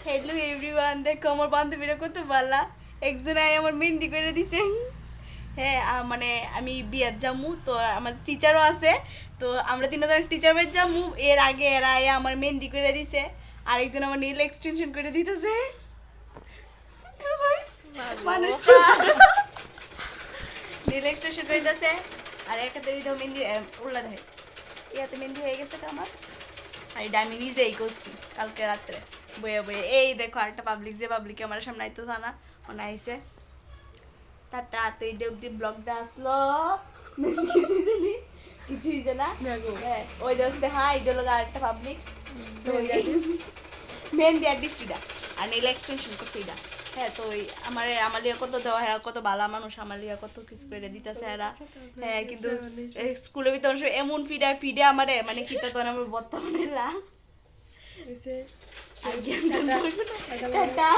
Hello everyone, দেখো আমার বান্ধবীরা কত ভালো। একজন আমার মেহেন্দি করে দিছে। হ্যাঁ মানে আমি বিয়ার যামু, তো আমার টিচারও আছে, তো আমরা তিনজন টিচার বের যামু। এর আগে এরা আমার মেহেন্দি করে দিছে, আরেকজন আমার নীল এক্সটেনশন করে দিতেছে। মানুষটা নীল এক্সটেনশন করে দিতেছে, আর একাতে মেহেন্দি উল্লা দেয়। ইয়াতে মেহেন্দি হয়ে গেছে আমার, আর এটা আমি নিজেই করছি কালকে রাত্রে বইয়ে বইয়ে। এই দেখো আরেকটা পাবলিক, যে পাবলিকে আমার সামনে আইতো না, মনে আইসে টাটা। তো এই অব্দি ব্লগটা আসলো, কিছুই জানি কিছুই জানা। হ্যাঁ ওই দোষ দেখা এটা লোক আরেকটা পাবলিক মেহেন্দি আর্টিস্টটা আর নীল এক্সটেনশন করছে এটা। হ্যাঁ তো ওই আমার লিয়া কত দেওয়া, হ্যাঁ কত ভালো মানুষ, আমার লিয়া কত কিছু করে দিতেছে এরা। হ্যাঁ কিন্তু স্কুলের ভিতরে এমন ফিডে আমারে মানে কি তো আমার বর্তমানে লা টাটা।